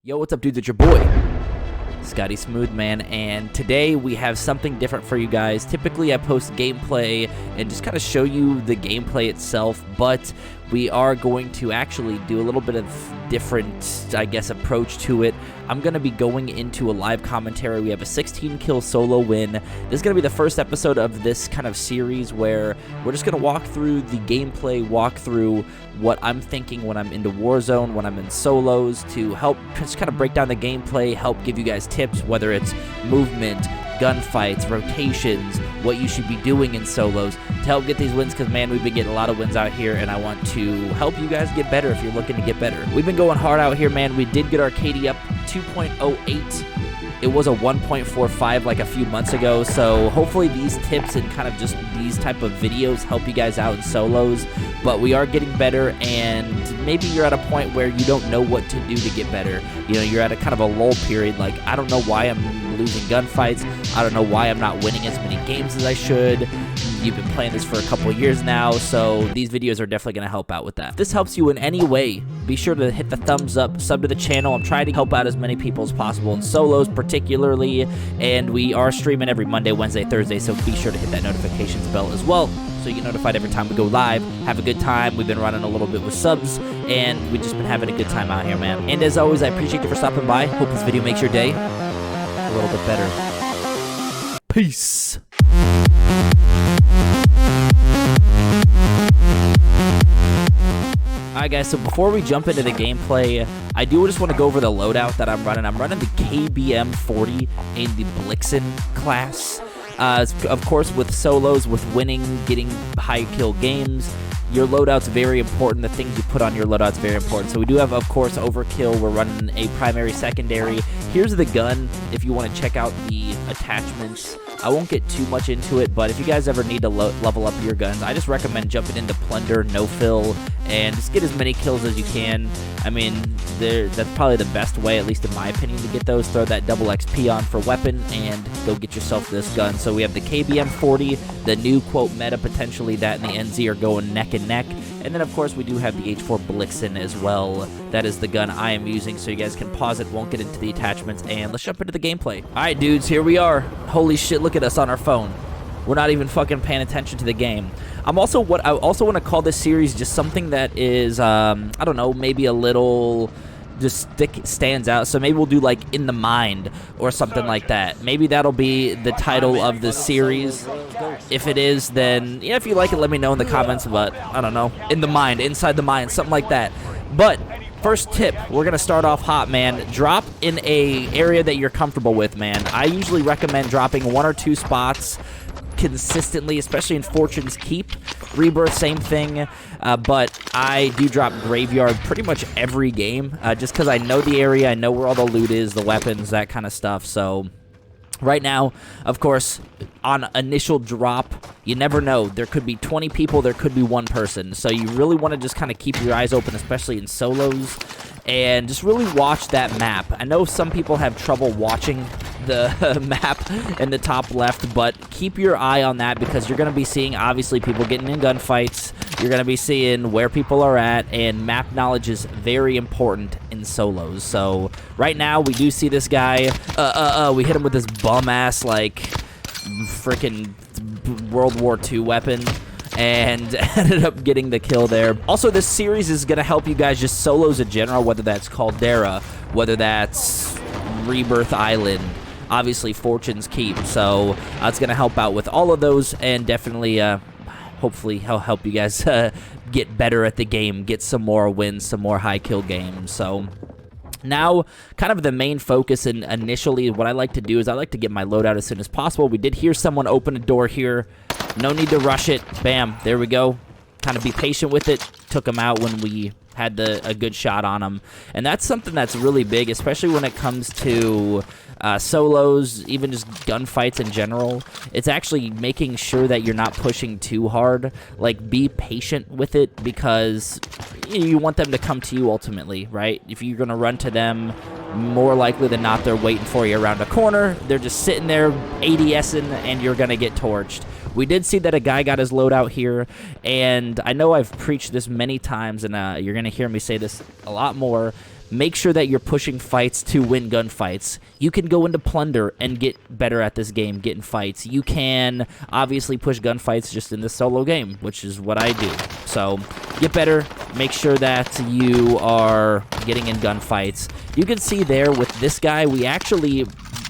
Yo, what's up, dudes? It's your boy, Scotty Smoothman, and today we have something different for you guys. Typically, I post gameplay and just kind of show you the gameplay itself, but we are going to actually do a little bit of different, I guess, approach to it. I'm going to be going into a live commentary. We have a 16-kill solo win. This is going to be the first episode of this kind of series where we're just going to walk through the gameplay, walk through what I'm thinking when I'm into Warzone, when I'm in solos, to help just kind of break down the gameplay, help give you guys tips, whether it's movement, gunfights, rotations, what you should be doing in solos to help get these wins, because, man, we've been getting a lot of wins out here, and I want to help you guys get better if you're looking to get better. We've been going hard out here, man. We did get our KD up 2.08. It was a 1.45 like a few months ago, so hopefully these tips and kind of just these type of videos help you guys out in solos. But we are getting better, and maybe you're at a point where you don't know what to do to get better. You know, you're at a kind of a lull period, like, I don't know why I'm losing gunfights. I don't know why I'm not winning as many games as I should. You've been playing this for a couple of years now, so these videos are definitely going to help out with that. If this helps you in any way, be sure to hit the thumbs up, sub to the channel. I'm trying to help out as many people as possible in solos particularly, and we are streaming every Monday, Wednesday, Thursday, so be sure to hit that notifications bell as well, so you get notified every time we go live. Have a good time. We've been running a little bit with subs, and we've just been having a good time out here, man. And as always, I appreciate you for stopping by. Hope this video makes your day a little bit better. Peace. Alright, guys, so before we jump into the gameplay, I do just want to go over the loadout that I'm running. I'm running the KBM-40 in the Blixen class. Of course, with solos, with winning, getting high kill games, your loadout's very important. The things you put on your loadout's very important. So we do have, of course, overkill. We're running a primary, secondary. Here's the gun if you want to check out the attachments. I won't get too much into it, but if you guys ever need to level up your guns, I just recommend jumping into Plunder, No Fill, and just get as many kills as you can. I mean, that's probably the best way, at least in my opinion, to get those. Throw that double XP on for weapon and go get yourself this gun. So we have the KBM-40, the new, quote, meta, potentially that and the NZ are going neck and neck. And then, of course, we do have the H4 Blixen as well. That is the gun I am using, so you guys can pause it, won't get into the attachments, and let's jump into the gameplay. All right, dudes, here we are. Holy shit, look at us on our phone. We're not even fucking paying attention to the game. I also want to call this series just something that is, I don't know, maybe a little just stands out. So maybe we'll do like In the Mind or something like that. Maybe that'll be the title of the series. If it is, then yeah, if you like it, let me know in the comments. But I don't know, In the Mind, Inside the Mind, something like that. But first tip, we're gonna start off hot, man. Drop in a area that you're comfortable with, man. I usually recommend dropping 1 or 2 spots consistently, especially in Fortune's Keep. Rebirth, same thing, but I do drop Graveyard pretty much every game, just because I know the area, I know where all the loot is, the weapons, that kind of stuff. So right now, of course, on initial drop, you never know. There could be 20 people, there could be 1 person. So you really want to just kind of keep your eyes open, especially in solos, and just really watch that map. I know some people have trouble watching the map in the top left, but keep your eye on that, because you're going to be seeing, obviously, people getting in gunfights. You're going to be seeing where people are at, and map knowledge is very important in solos. So right now, we do see this guy. We hit him with this bum-ass, like, freaking World War II weapon, and ended up getting the kill there. Also, this series is going to help you guys just solos in general, whether that's Caldera, whether that's Rebirth Island, obviously Fortune's Keep. So it's going to help out with all of those, and definitely, hopefully, help you guys get better at the game, get some more wins, some more high kill games. So now, kind of the main focus, and initially what I like to do is I like to get my loadout as soon as possible. We did hear someone open a door here. No need to rush it. Bam, there we go. Kind of be patient with it. Took him out when we had a good shot on him. And that's something that's really big, especially when it comes to solos, even just gunfights in general. It's actually making sure that you're not pushing too hard. Like, be patient with it, because you want them to come to you ultimately, right? If you're going to run to them, more likely than not, they're waiting for you around a corner. They're just sitting there ADSing, and you're going to get torched. We did see that a guy got his loadout here, and I know I've preached this many times, and you're going to hear me say this a lot more, make sure that you're pushing fights to win gunfights. You can go into plunder and get better at this game, get in fights. You can obviously push gunfights just in this solo game, which is what I do. So get better, make sure that you are getting in gunfights. You can see there with this guy, we actually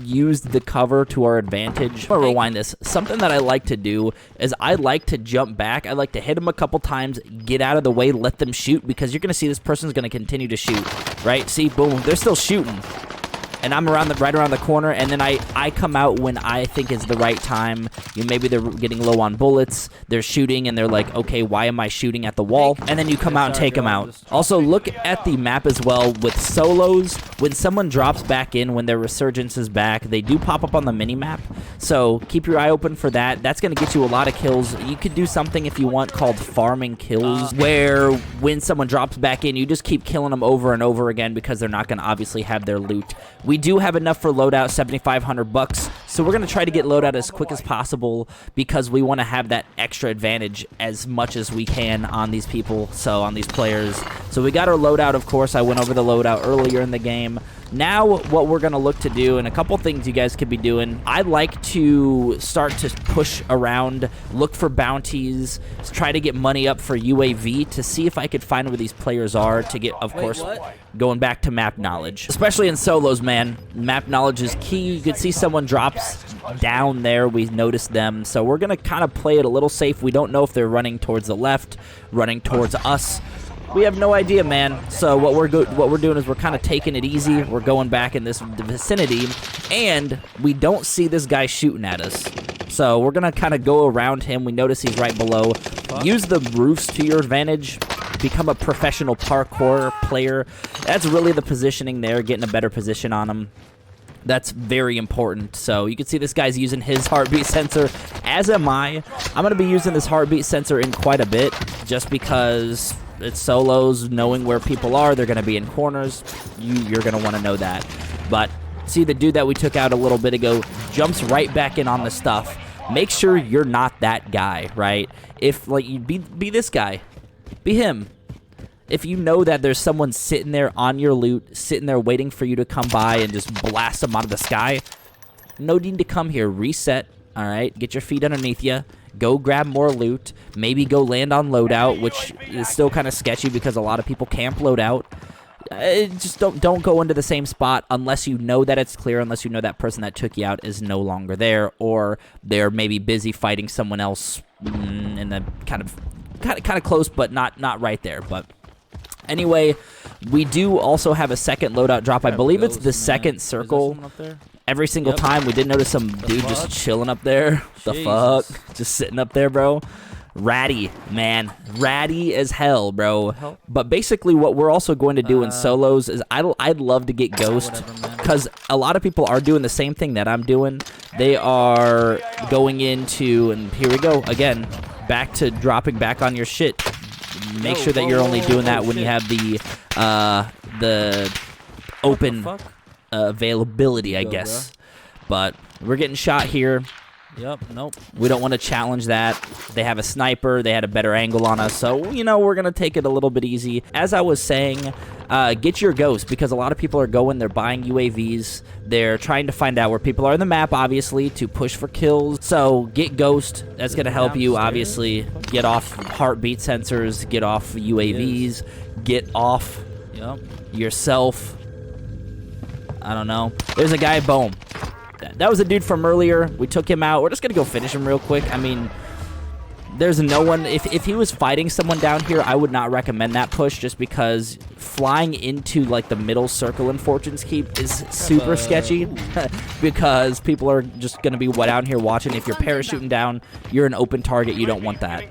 used the cover to our advantage. I'm gonna rewind this. Something that I like to do is I like to jump back. I like to hit them a couple times, get out of the way, let them shoot, because you're gonna see this person's gonna continue to shoot, right? See, boom, they're still shooting. And I'm right around the corner, and then I come out when I think is the right time. Maybe they're getting low on bullets, they're shooting, and they're like, okay, why am I shooting at the wall? And then you come out and take them out. Also, look at the map as well with solos. When someone drops back in, when their resurgence is back, they do pop up on the mini-map. So keep your eye open for that. That's going to get you a lot of kills. You could do something if you want called farming kills, where when someone drops back in, you just keep killing them over and over again because they're not going to obviously have their loot. We do have enough for loadout, 7,500 bucks. So we're going to try to get loadout as quick as possible because we want to have that extra advantage as much as we can on these people, so on these players. So we got our loadout, of course. I went over the loadout earlier in the game. Now what we're going to look to do, and a couple things you guys could be doing, I like to start to push around, look for bounties, try to get money up for UAV to see if I could find where these players are to get, of course, going back to map knowledge. Especially in solos, man. Map knowledge is key. You can see someone drops down there. We noticed them. So we're going to kind of play it a little safe. We don't know if they're running towards the left, running towards us. We have no idea, man. So what we're doing is we're kind of taking it easy. We're going back in this vicinity, and we don't see this guy shooting at us. So we're going to kind of go around him. We notice he's right below. Use the roofs to your advantage. Become a professional parkour player. That's really the positioning there, getting a better position on him. That's very important. So you can see this guy's using his heartbeat sensor, as am I. I'm going to be using this heartbeat sensor in quite a bit just because it's solos, knowing where people are. They're going to be in corners. You're going to want to know that. But see, the dude that we took out a little bit ago jumps right back in on the stuff. Make sure you're not that guy, right? If, like, you be this guy. Be him. If you know that there's someone sitting there on your loot, sitting there waiting for you to come by and just blast them out of the sky, no need to come here. Reset, all right? Get your feet underneath you. Go grab more loot. Maybe go land on loadout, which is still kind of sketchy because a lot of people camp loadout. Just don't go into the same spot unless you know that it's clear, unless you know that person that took you out is no longer there, or they're maybe busy fighting someone else in the kind of close, but not right there. But anyway, we do also have a second loadout drop. I believe it's the second circle. Every single time we did notice some dude just chilling up there. The fuck? Just sitting up there, bro. Ratty, man. Ratty as hell, bro. But basically what we're also going to do in solos is I'd love to get Ghost, because a lot of people are doing the same thing that I'm doing. They are going into, and here we go, again, back to dropping back on your shit. Make sure that you're only doing that when you have the open availability, I guess. But we're getting shot here. Yep, nope. We don't want to challenge that. They have a sniper. They had a better angle on us. So, you know, we're going to take it a little bit easy. As I was saying, get your Ghost, because a lot of people are going, they're buying UAVs. They're trying to find out where people are in the map, obviously, to push for kills. So get Ghost. That's going to help you, obviously. Get off heartbeat sensors. Get off UAVs. Get off yourself. I don't know. There's a guy, boom. That was a dude from earlier. We took him out. We're just going to go finish him real quick. I mean, there's no one. If he was fighting someone down here, I would not recommend that push, just because flying into, like, the middle circle in Fortune's Keep is super sketchy because people are just going to be down here watching. If you're parachuting down, you're an open target. You don't want that.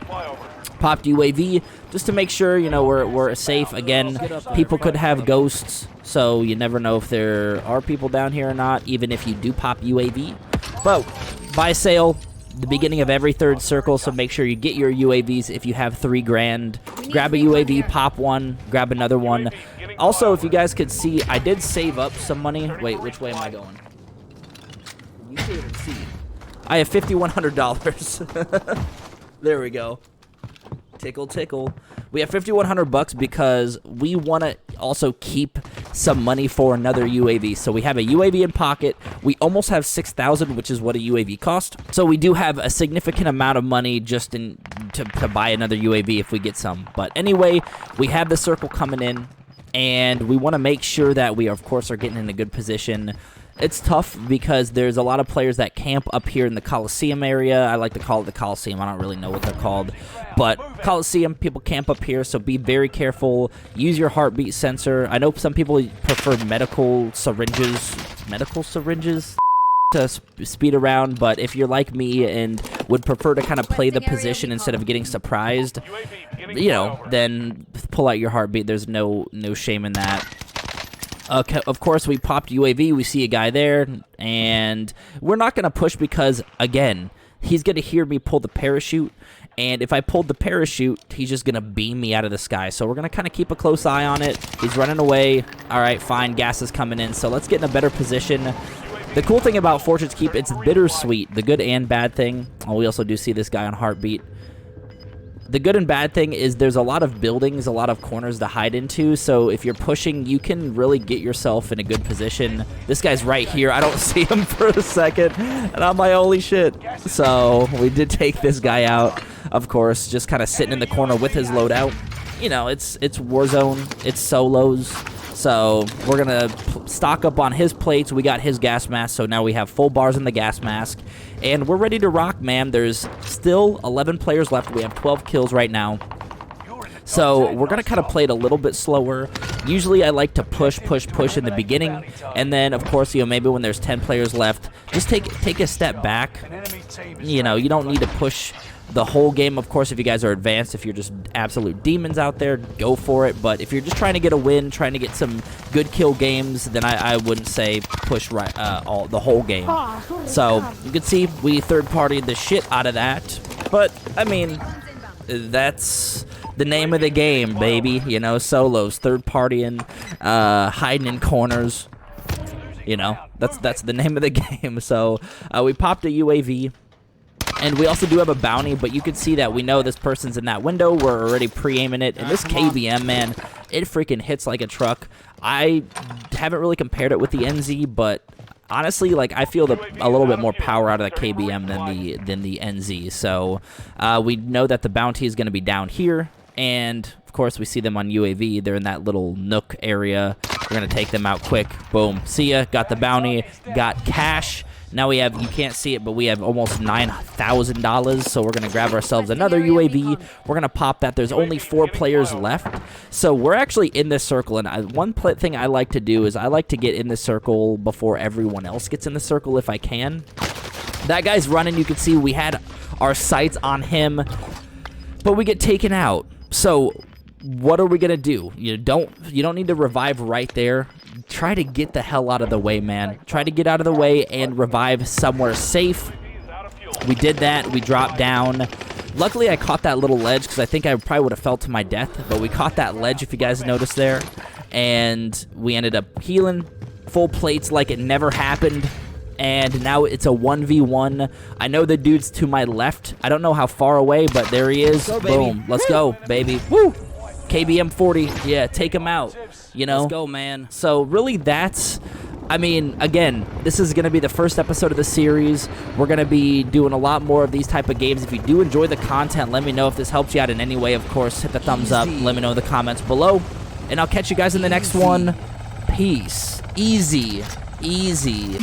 Popped UAV just to make sure, you know, we're safe. Again, people could have ghosts, so you never know if there are people down here or not, even if you do pop UAV. But buy sale, the beginning of every third circle, so make sure you get your UAVs. If you have $3 grand, grab a UAV, pop one, grab another one. Also, if you guys could see, I did save up some money. Wait, which way am I going? You can't even see. I have $5,100. There we go. Tickle, tickle. We have 5,100 bucks because we want to also keep some money for another UAV. So we have a UAV in pocket. We almost have 6,000, which is what a UAV cost. So we do have a significant amount of money just to buy another UAV if we get some. But anyway, we have the circle coming in, and we want to make sure that we, of course, are getting in a good position. It's tough because there's a lot of players that camp up here in the Coliseum area. I like to call it the Coliseum. I don't really know what they're called. But Coliseum, people camp up here, so be very careful. Use your heartbeat sensor. I know some people prefer medical syringes to speed around, but if you're like me and would prefer to kind of play the position instead of getting surprised, you know, then pull out your heartbeat. There's no shame in that. Okay, of course, we popped UAV. We see a guy there, and we're not going to push because, again, he's going to hear me pull the parachute, and if I pulled the parachute, he's just going to beam me out of the sky. So we're going to kind of keep a close eye on it. He's running away. All right, fine. Gas is coming in, so let's get in a better position. The cool thing about Fortune's Keep, it's bittersweet, the good and bad thing. Oh, we also do see this guy on heartbeat. The good and bad thing is there's a lot of buildings, a lot of corners to hide into, so if you're pushing, you can really get yourself in a good position. This guy's right here. I don't see him for a second, and I'm like, holy shit. So we did take this guy out, of course, just kind of sitting in the corner with his loadout. You know, it's Warzone, it's solos. So we're going to stock up on his plates. We got his gas mask, so now we have full bars in the gas mask. And we're ready to rock, man. There's still 11 players left. We have 12 kills right now. So we're going to kind of play it a little bit slower. Usually I like to push in the beginning. And then, of course, you know, maybe when there's 10 players left, just take a step back. You know, you don't need to push the whole game. Of course, if you guys are advanced, if you're just absolute demons out there, go for it. But if you're just trying to get a win, trying to get some good kill games, then I wouldn't say push the whole game. So you can see we third-partied the shit out of that. But, I mean, that's the name of the game, baby. You know, solos, third-partying, hiding in corners. You know, that's the name of the game. So we popped a UAV. And we also do have a bounty, but you can see that we know this person's in that window. We're already pre-aiming it. And this KBM, man, it freaking hits like a truck. I haven't really compared it with the NZ, but honestly, like, I feel a little bit more power out of the KBM than the NZ. So we know that the bounty is going to be down here. And, of course, we see them on UAV. They're in that little nook area. We're going to take them out quick. Boom. See ya. Got the bounty. Got cash. Now we have, you can't see it, but we have almost $9,000, so we're going to grab ourselves another UAV. We're going to pop that. There's only 4 players left, so we're actually in this circle, and one thing I like to do is I like to get in the circle before everyone else gets in the circle if I can. That guy's running. You can see we had our sights on him, but we get taken out. So what are we going to do? You don't need to revive right there. Try to get the hell out of the way, man. Try to get out of the way and revive somewhere safe. We did that. We dropped down. Luckily, I caught that little ledge because I think I probably would have fell to my death. But we caught that ledge, if you guys noticed there. And we ended up healing. Full plates like it never happened. And now it's a 1v1. I know the dude's to my left. I don't know how far away, but there he is. Boom. Let's go, baby. Woo! KBM 40. Yeah, take him out. You know? Let's go, man. So really that's, I mean, again, this is going to be the first episode of the series. We're going to be doing a lot more of these type of games. If you do enjoy the content, let me know. If this helps you out in any way, of course, hit the thumbs up. Let me know in the comments below. And I'll catch you guys in the next one. Peace. Easy. Easy.